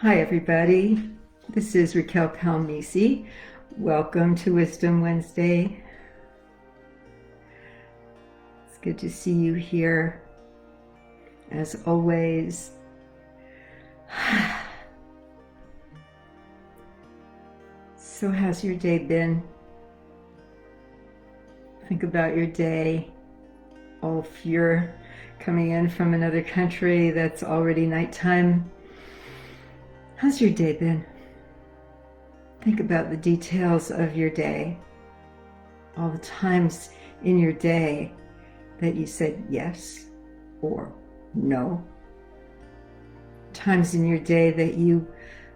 Hi everybody, this is Racquel Palmese. Welcome to Wisdom Wednesday. It's good to see you here, as always. So how's your day been? Think about your day. Oh, if you're coming in from another country that's already nighttime, how's your day been? Think about the details of your day. All the times in your day that you said yes or no. Times in your day that you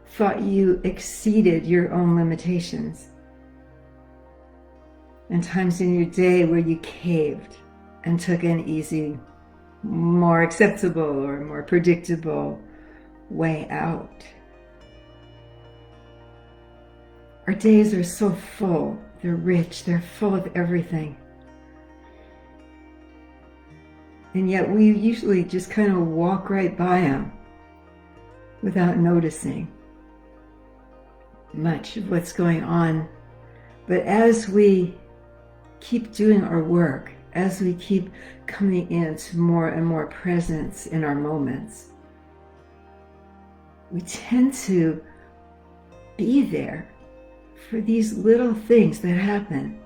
thought you exceeded your own limitations. And times in your day where you caved and took an easy, more acceptable or more predictable way out. Our days are so full, they're rich, they're full of everything. And yet we usually just kind of walk right by them without noticing much of what's going on. But as we keep doing our work, as we keep coming into more and more presence in our moments, we tend to be there for these little things that happen.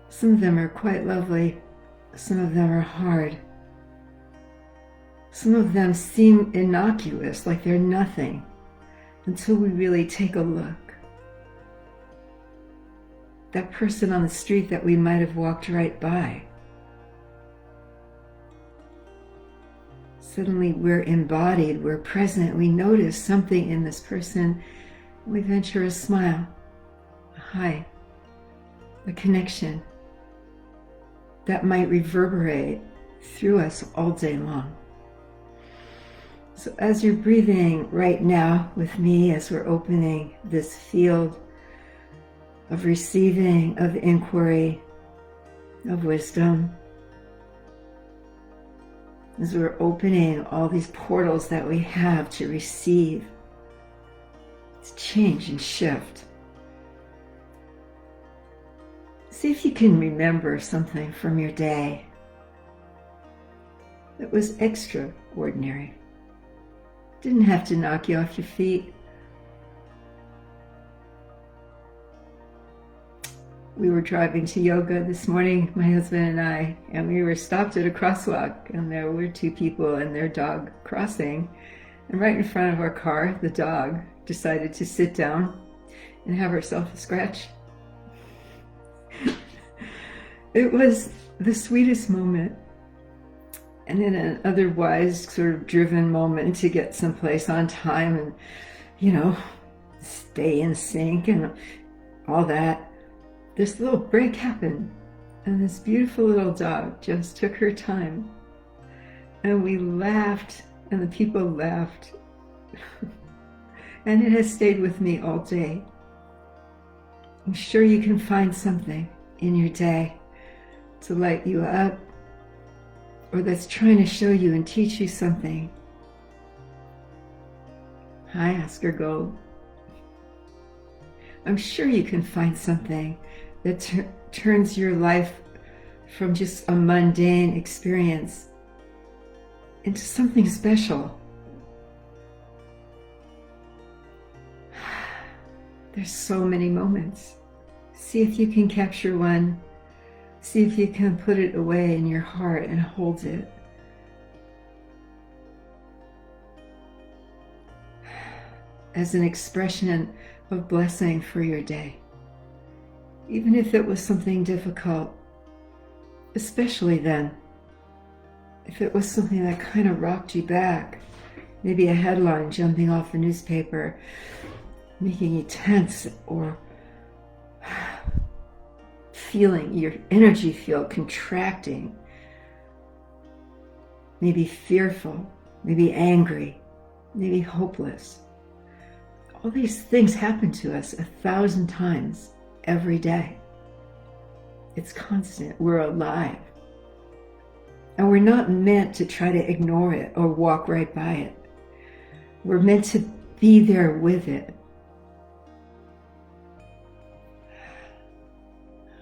Some of them are quite lovely, some of them are hard. Some of them seem innocuous, like they're nothing, until we really take a look. That person on the street that we might have walked right by. Suddenly we're embodied, we're present, we notice something in this person. We venture a smile, a hi, a connection that might reverberate through us all day long. So as you're breathing right now with me, as we're opening this field of receiving, of inquiry, of wisdom, as we're opening all these portals that we have to receive, to change and shift. See if you can remember something from your day that was extraordinary. Didn't have to knock you off your feet. We were driving to yoga this morning, my husband and I, and we were stopped at a crosswalk, and there were two people and their dog crossing. And right in front of our car, the dog decided to sit down and have herself a scratch. It was the sweetest moment. And in an otherwise sort of driven moment to get someplace on time and, stay in sync and all that, this little break happened. And this beautiful little dog just took her time. And we laughed, and the people laughed. And it has stayed with me all day. I'm sure you can find something in your day to light you up, or that's trying to show you and teach you something. Hi, Oscar Gold. I'm sure you can find something that turns your life from just a mundane experience into something special. There's so many moments. See if you can capture one. See if you can put it away in your heart and hold it. As an expression of blessing for your day. Even if it was something difficult, especially then. If it was something that kind of rocked you back, maybe a headline jumping off a newspaper, making you tense, or feeling your energy field contracting, maybe fearful, maybe angry, maybe hopeless. All these things happen to us 1,000 times every day. It's constant. We're alive. And we're not meant to try to ignore it or walk right by it. We're meant to be there with it.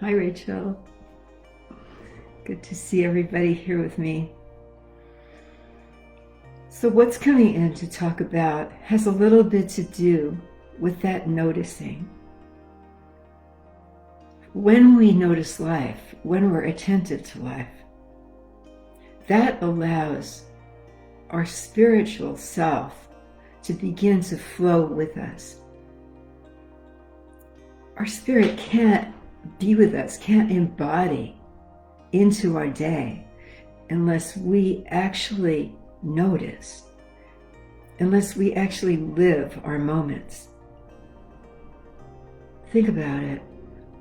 Hi, Rachel. Good to see everybody here with me. So what's coming in to talk about has a little bit to do with that noticing. When we notice life, when we're attentive to life, that allows our spiritual self to begin to flow with us. Our spirit can't be with us, can't embody into our day unless we actually notice, unless we actually live our moments. Think about it.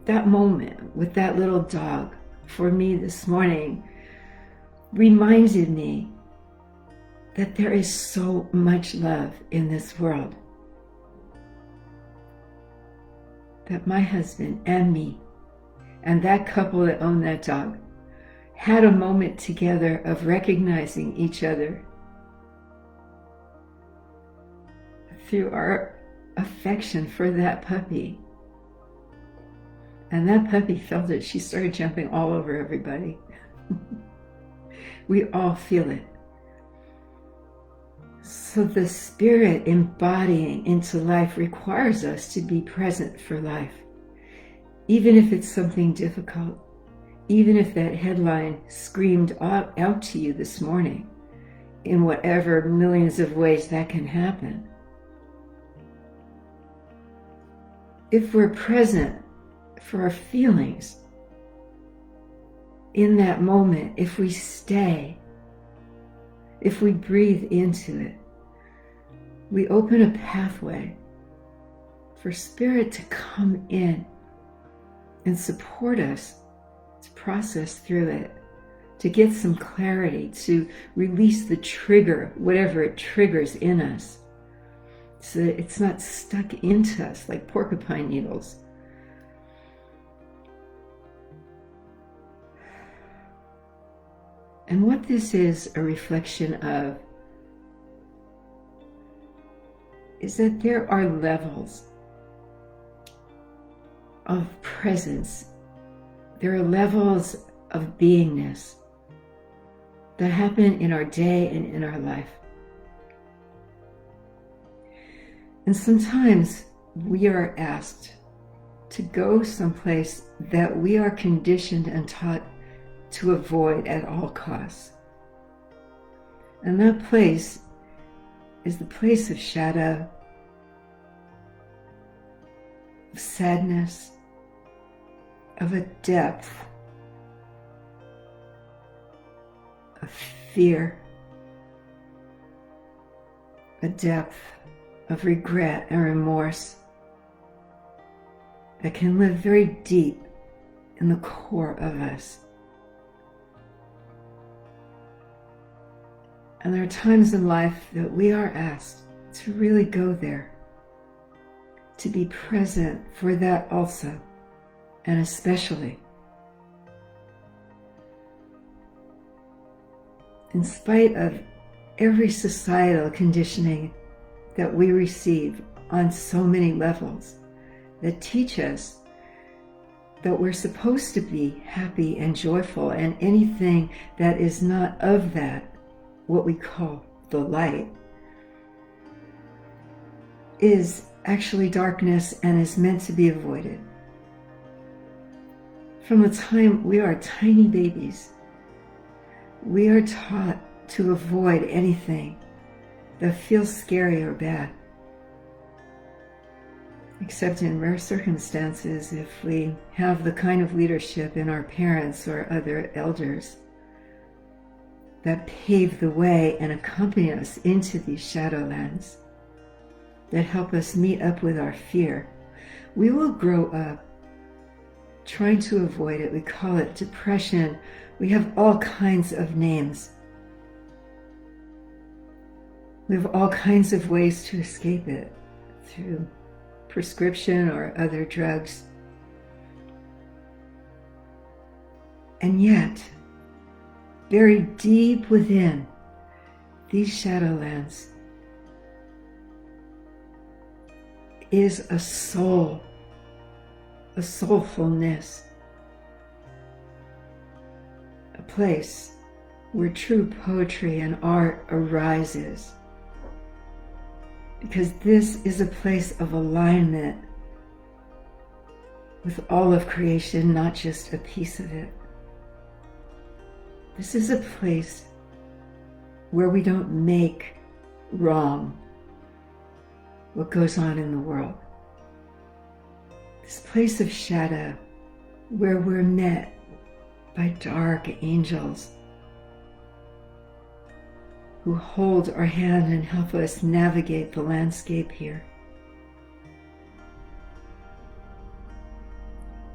That moment with that little dog for me this morning reminded me that there is so much love in this world. That my husband and me and that couple that owned that dog had a moment together of recognizing each other through our affection for that puppy. And that puppy felt it. She started jumping all over everybody. We all feel it. So the spirit embodying into life requires us to be present for life. Even if it's something difficult, even if that headline screamed out to you this morning, in whatever millions of ways that can happen. If we're present for our feelings in that moment, if we stay, if we breathe into it, we open a pathway for spirit to come in and support us to process through it, to get some clarity, to release the trigger, whatever it triggers in us, so that it's not stuck into us like porcupine needles. And what this is a reflection of is that there are levels of presence. There are levels of beingness that happen in our day and in our life. And sometimes we are asked to go someplace that we are conditioned and taught to avoid at all costs. And that place is the place of shadow, of sadness, of a depth, of fear, a depth of regret and remorse that can live very deep in the core of us. And there are times in life that we are asked to really go there, to be present for that also, and especially. In spite of every societal conditioning that we receive on so many levels that teach us that we're supposed to be happy and joyful, and anything that is not of that, what we call the light, is actually darkness and is meant to be avoided. From the time we are tiny babies, we are taught to avoid anything that feels scary or bad. Except in rare circumstances, if we have the kind of leadership in our parents or other elders that pave the way and accompany us into these shadowlands, that help us meet up with our fear, we will grow up trying to avoid it. We call it depression. We have all kinds of names. We have all kinds of ways to escape it through prescription or other drugs. And yet, very deep within these shadowlands, is a soul, a soulfulness, a place where true poetry and art arises. Because this is a place of alignment with all of creation, not just a piece of it. This is a place where we don't make wrong what goes on in the world. This place of shadow where we're met by dark angels who hold our hand and help us navigate the landscape here.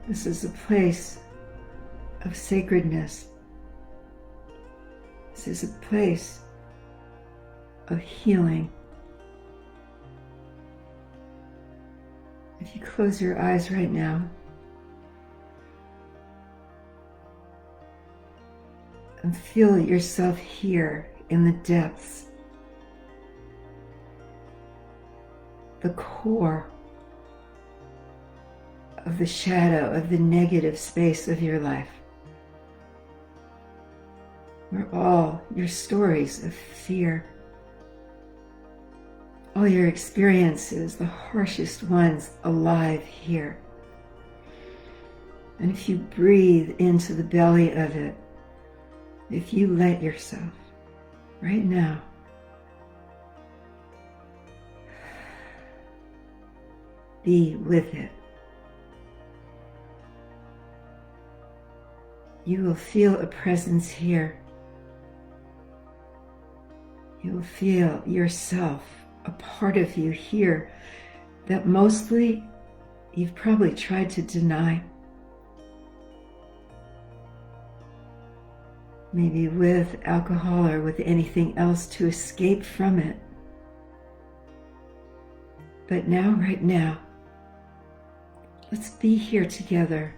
This is a place of sacredness. This is a place of healing. If you close your eyes right now and feel yourself here in the depths, the core of the shadow of the negative space of your life, where all your stories of fear, all your experiences, the harshest ones, alive here. And if you breathe into the belly of it, if you let yourself right now be with it, you will feel a presence here. You will feel yourself, a part of you here that mostly you've probably tried to deny. Maybe with alcohol or with anything else to escape from it. But now, right now, let's be here together.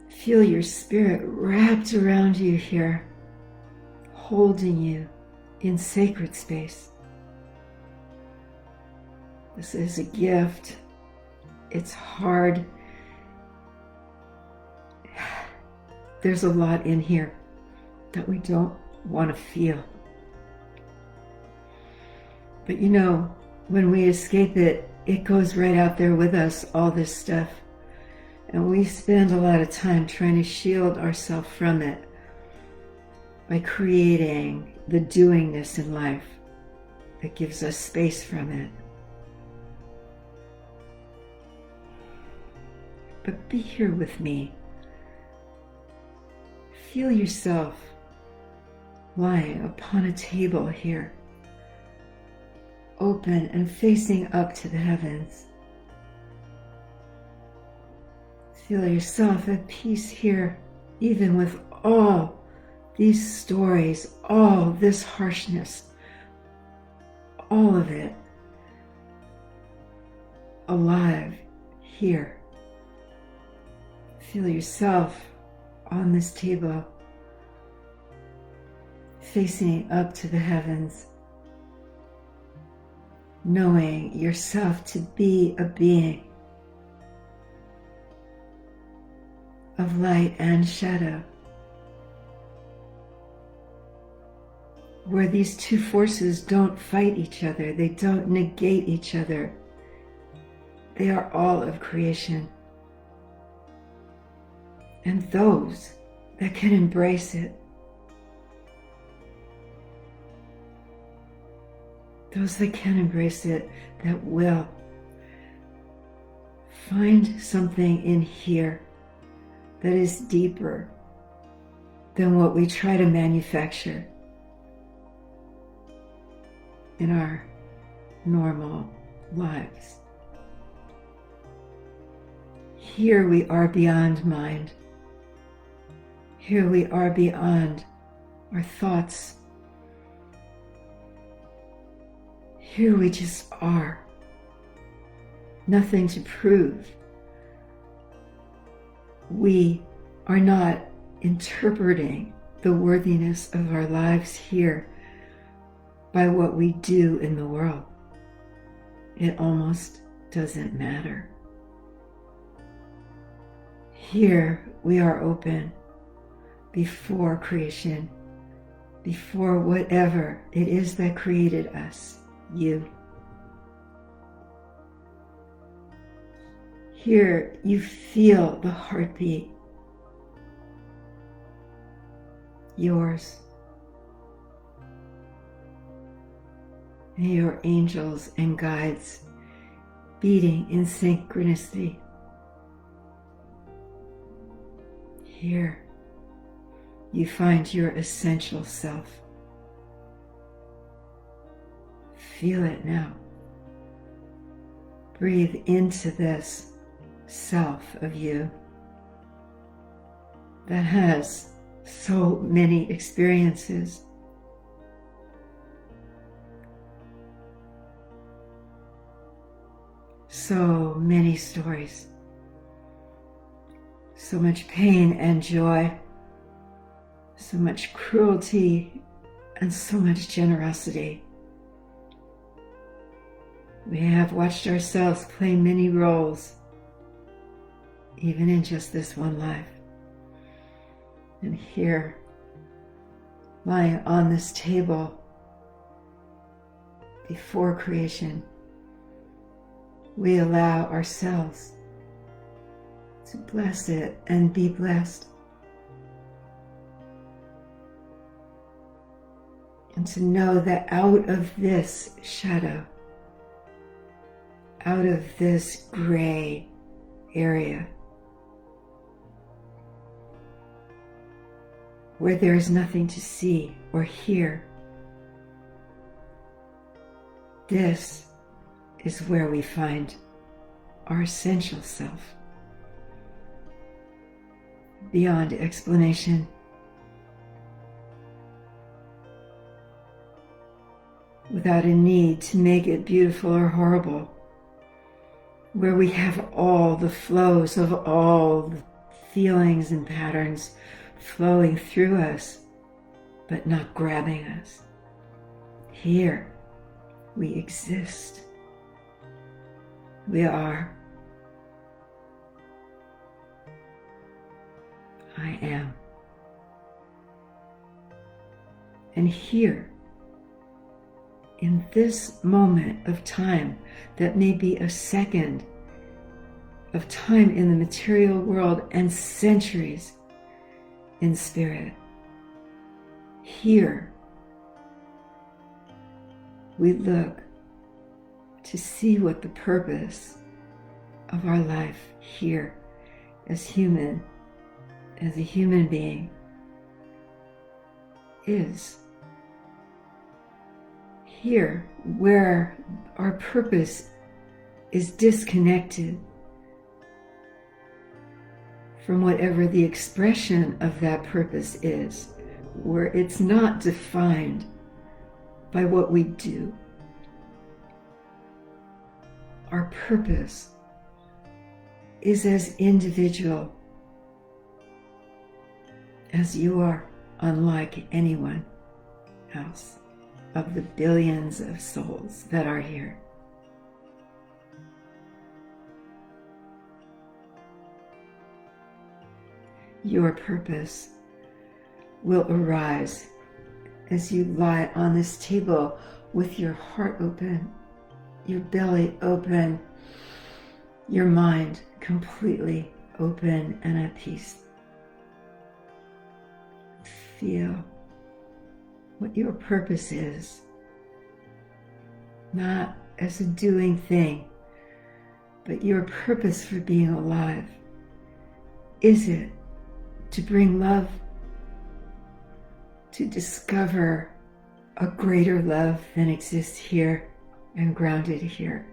Feel your spirit wrapped around you here, holding you in sacred space. This is a gift. It's hard. There's a lot in here that we don't want to feel. But you know, when we escape it, it goes right out there with us, all this stuff. And we spend a lot of time trying to shield ourselves from it by creating the doingness in life that gives us space from it. But be here with me. Feel yourself lying upon a table here, open and facing up to the heavens. Feel yourself at peace here, even with all these stories, all this harshness, all of it alive here. Feel yourself on this table, facing up to the heavens, knowing yourself to be a being of light and shadow, where these two forces don't fight each other, they don't negate each other. They are all of creation. And those that can embrace it, those that can embrace it, that will find something in here that is deeper than what we try to manufacture in our normal lives. Here we are beyond mind. Here we are beyond our thoughts. Here we just are. Nothing to prove. We are not interpreting the worthiness of our lives here by what we do in the world. it almost doesn't matter. Here we are open before creation, before whatever it is that created us, you. Here you feel the heartbeat, yours, and your angels and guides beating in synchronicity. Here you find your essential self. Feel it now. Breathe into this self of you that has so many experiences. So many stories. So much pain and joy. So much cruelty and so much generosity. We have watched ourselves play many roles, even in just this one life. And here, lying on this table before creation, we allow ourselves to bless it and be blessed. And to know that out of this shadow, out of this gray area, where there is nothing to see or hear, this is where we find our essential self, beyond explanation. Without a need to make it beautiful or horrible, where we have all the flows of all the feelings and patterns flowing through us, but not grabbing us. Here, we exist. We are. I am. And here, in this moment of time that may be a second of time in the material world and centuries in spirit, here we look to see what the purpose of our life here as a human being is. Here, where our purpose is disconnected from whatever the expression of that purpose is, where it's not defined by what we do. Our purpose is as individual as you are, unlike anyone else of the billions of souls that are here. Your purpose will arise as you lie on this table with your heart open, your belly open, your mind completely open and at peace. Feel what your purpose is, not as a doing thing, but your purpose for being alive. Is it to bring love, to discover a greater love than exists here and grounded here?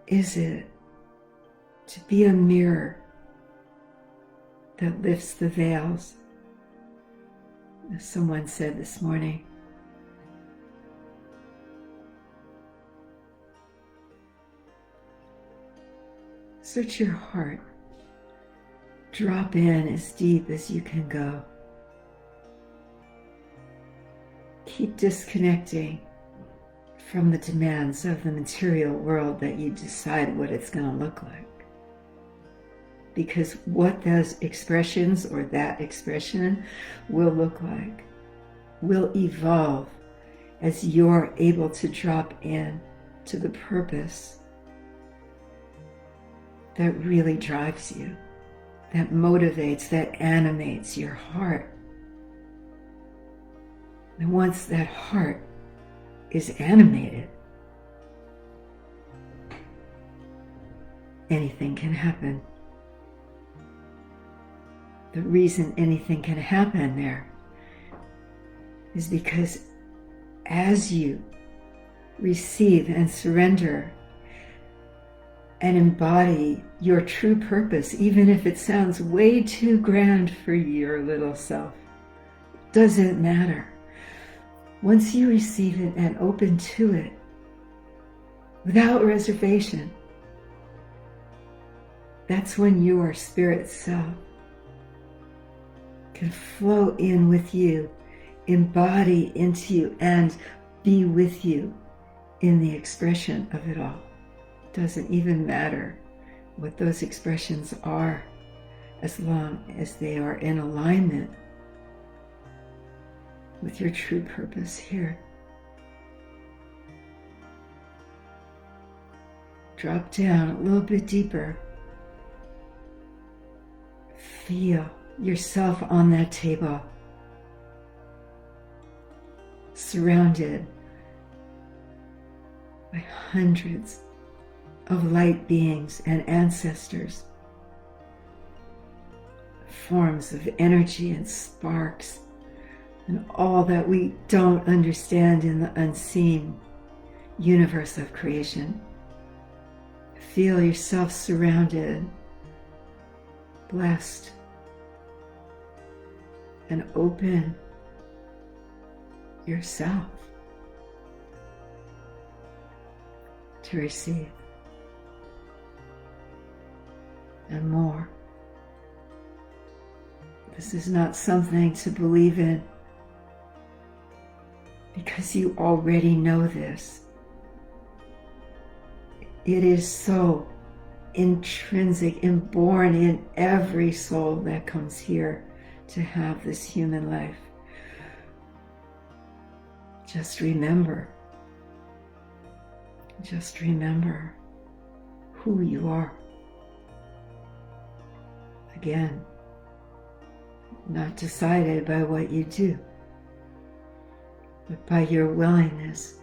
Is it to be a mirror that lifts the veils, as someone said this morning? Search your heart. Drop in as deep as you can go. Keep disconnecting from the demands of the material world that you decide what it's going to look like. Because what those expressions or that expression will look like will evolve as you're able to drop in to the purpose that really drives you, that motivates, that animates your heart. And once that heart is animated, anything can happen. The reason anything can happen there is because as you receive and surrender and embody your true purpose, even if it sounds way too grand for your little self, doesn't matter. Once you receive it and open to it without reservation, that's when your spirit self can flow in with you, embody into you, and be with you in the expression of it all. It doesn't even matter what those expressions are, as long as they are in alignment with your true purpose here. Drop down a little bit deeper. Feel yourself on that table, surrounded by hundreds of light beings and ancestors, forms of energy and sparks, and all that we don't understand in the unseen universe of creation. Feel yourself surrounded, blessed, and open yourself to receive and more. This is not something to believe in because you already know this. It is so intrinsic and born in every soul that comes here to have this human life. Just remember who you are. Again, not decided by what you do, but by your willingness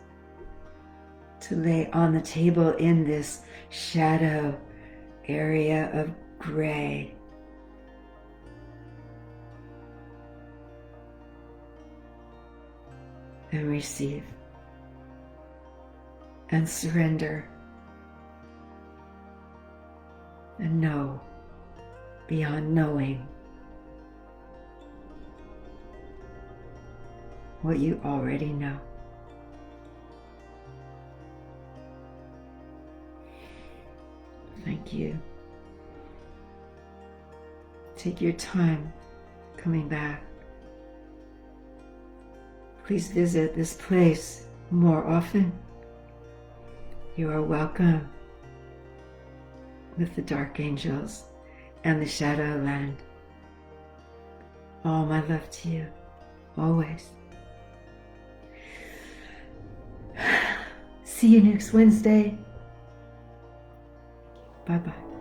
to lay on the table in this shadow area of gray. And receive and surrender and know beyond knowing what you already know. Thank you. Take your time coming back. Please visit this place more often. You are welcome with the dark angels and the Shadowland. All my love to you, always. See you next Wednesday. Bye-bye.